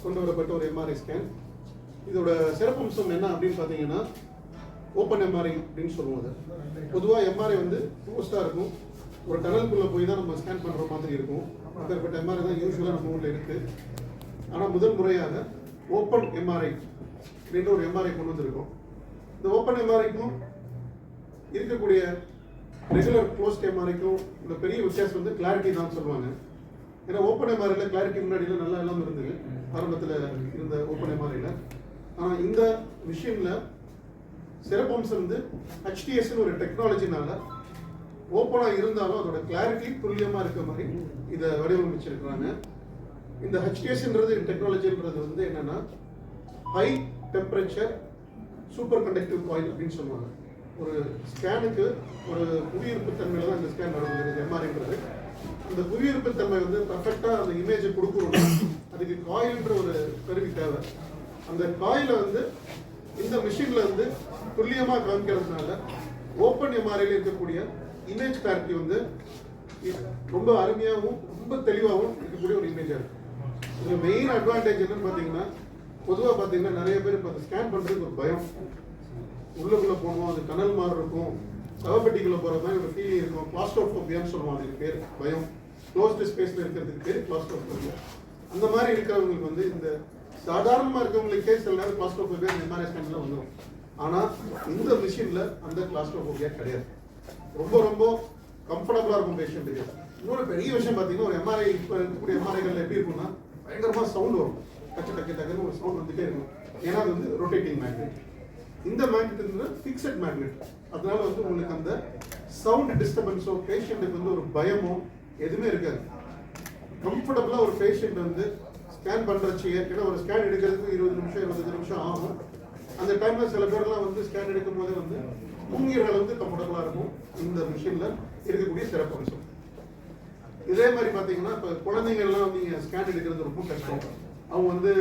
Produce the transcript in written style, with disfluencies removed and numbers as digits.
கொண்டு வரப்பட்ட ஒரு எம்ஆர்ஐ ஸ்கேன். இதோட சிறப்பம்சம் என்ன அப்படின்னு பார்த்தீங்கன்னா, ஓப்பன் எம்ஆர்ஐ அப்படின்னு சொல்லுவோம். அது பொதுவாக எம்ஆர்ஐ வந்து க்ளோஸ்டாக இருக்கும். ஒரு டனலுக்குள்ளே போய் தான் நம்ம ஸ்கேன் பண்ணுற மாதிரி இருக்கும். அப்படிப்பட்ட எம்ஆர்ஐ தான் யூஸ்வலாக நம்ம ஊரில் இருக்குது. ஆனால் முதல் முறையாக ஓப்பன் எம்ஆர்ஐ அப்படின்ற ஒரு எம்ஆர்ஐ கொண்டு வந்திருக்கோம். இந்த ஓப்பன் எம்ஆர்ஐக்கும் இருக்கக்கூடிய ரெகுலர் க்ளோஸ்ட் எம்ஆர்ஐக்கும் இந்த பெரிய வித்தியாசம் வந்து கிளாரிட்டி தான் சொல்லுவாங்க. ஏன்னா ஓப்பன் எம்ஆர்ஐயில் கிளாரிட்டி முன்னாடியில் நல்லா எல்லாம் இருந்தது, ஆரம்பத்தில் இருந்த ஓப்பன் எம்ஆர்ஐயில். ஆனால் இந்த விஷயம்ல சிறப்பம்சம் வந்து HTS ஒரு டெக்னாலஜினால ஓப்பனாக இருந்தாலும் அதோட கிளாரிட்டி துல்லியமாக இருக்க மாதிரி இதை வடிவமைச்சிருக்கிறாங்க. இந்த HTSன்றது டெக்னாலஜின்றது வந்து என்னன்னா, high temperature super conductive coil அப்படின்னு சொல்லுவாங்க. ஒரு ஸ்கேனுக்கு ஒரு புவியீர்ப்பு தன்மையில தான் இந்த ஸ்கேன் நடக்குது எம்ஆர்ஐன்றது. அந்த புவியீர்ப்பு தன்மை வந்து பர்ஃபெக்டாக அந்த இமேஜை கொடுக்கணும்னா அதுக்கு காயில்ன்ற ஒரு கருவி தேவை. அந்த காயிலை வந்து இந்த மிஷின்ல வந்து துல்லியமாக காமிக்கிறதுனால ஓப்பன் எம்ஆர்ஐல இருக்கக்கூடிய இமேஜ் கிளாரிட்டி வந்து ரொம்ப அருமையாகவும் ரொம்ப தெளிவாகவும் இருக்கக்கூடிய ஒரு இமேஜாக இருக்கு. இதில் மெயின் அட்வான்டேஜ் என்னன்னு பார்த்தீங்கன்னா, பொதுவாக பார்த்தீங்கன்னா நிறைய பேர் இப்போ ஸ்கேன் பண்ணுறதுக்கு ஒரு பயம். உள்ளுக்குள்ளே போகணும், அது டனல் மாதிரி இருக்கும், சவப்பெட்டிக்குள்ளே போகிற மாதிரி ஒரு ஃபீலிங் இருக்கும். கிளாஸ்ட்ரோஃபோபியான்னு சொல்லுவாங்க, அதுக்கு பேர் பயம். க்ளோஸ்டு ஸ்பேஸில் இருக்கிறதுக்கு பேர் கிளாஸ்ட்ரோஃபோபியா. அந்த மாதிரி இருக்கிறவங்களுக்கு வந்து இந்த சாதாரணமாக இருக்கவங்களுக்கே சில நேரம் கிளாஸ்ட்ரோஃபோபியா எம்ஆர்ஐ ஸ்கேனில் வந்துடும். ஆனால் இந்த மிஷினில் அந்த கிளாஸ்ட்ரோஃபோபியா கிடையாது. ரொம்ப ரொம்ப கம்ஃபர்டபுளாக இருக்கும் பேஷண்ட்டுக்கு. இன்னொரு பெரிய விஷயம் பார்த்தீங்கன்னா, ஒரு எம்ஆர்ஐ இப்போ இருக்கக்கூடிய எம்ஆர்ஐகளில் எப்படி இருக்கும்னா, பயங்கரமாக சவுண்ட் வரும். டக்குன்னு ஒரு சவுண்ட் வந்துட்டே இருக்கும். ஏன்னா அது வந்து ரொட்டேட்டிங் மேக்னெட். இந்த மேக்னெட் வந்து ஃபிக்ஸட் மேக்னெட். அதனால வந்து உங்களுக்கு அந்த சவுண்ட் டிஸ்டர்பன்ஸோ பேஷண்ட்டுக்கு வந்து ஒரு பயமோ எதுவுமே இருக்காது. கம்ஃபர்டபுளாக ஒரு பேஷண்ட் வந்து ஸ்கேன் பண்ணுறச்சு. ஏன்னா ஒரு ஸ்கேன் எடுக்கிறதுக்கு 20 நிமிஷம் 25 நிமிஷம் ஆகும். அந்த டைமில் சில பேர்லாம் வந்து ஸ்கேன் எடுக்கும் போது வந்து தூங்கிற அளவுக்கு கம்ஃபர்டபுளாக இருக்கும் இந்த மிஷினில் இருக்கக்கூடிய சிறப்பம்சம். இதே மாதிரி பார்த்தீங்கன்னா, இப்போ குழந்தைங்கள்லாம் நீங்கள் ஸ்கேன் எடுக்கிறது ரொம்ப கஷ்டம். அவங்க வந்து